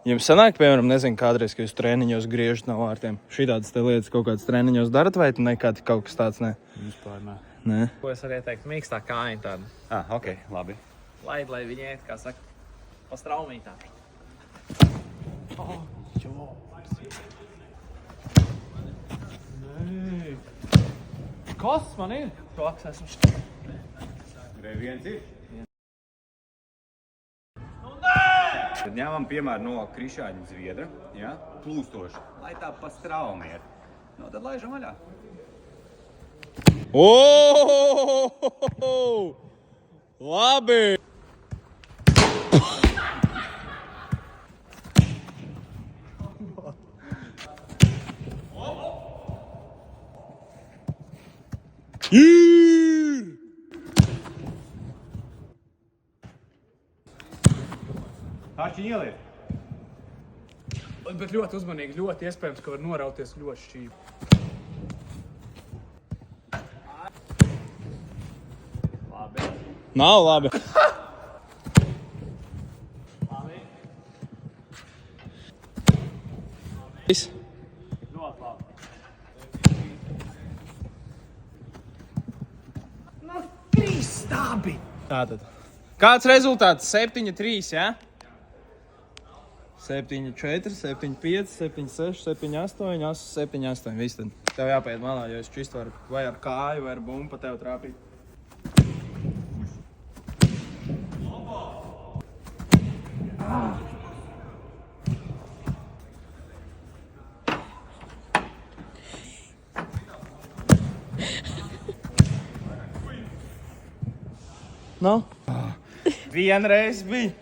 Jums sanāk, piemēram, nezinu, kādreiz, ka jūs treniņos griežat no vārtiem. Šitādas te lietas kaut kādas treniņos darat, vai nekad kaut kas tāds ne? Vispār nē. Nē. Ko es varu ieteikt? Mīkstā kājiņa tāda. Ok, labi. Lai viņi iet, kā saka, pa straumītā. Kas man ir? Koks esmu. Viens ir. Tad ņemam piemēru no krišāņa zviedra, ja? Plūstoši, lai tā pa straumi iet. No, tad laižam vaļā. Labi! Hārčiņ ieliet. Bet ļoti uzmanīgi, ļoti iespējams, ka var norauties ļoti šķīvi. Nav labi. Viss. Ļoti labi. Nu, 3 stābi! Tātad. Kāds rezultāts? 7-3, ja? 7-4, 7-5, 7-6, 7-8, 7-8. Viss tad. Tev jāpaiet malā, jo es čist varu vai ar kāju, vai ar bumbu pa tev trāpīt. Nav? Vienreiz bija.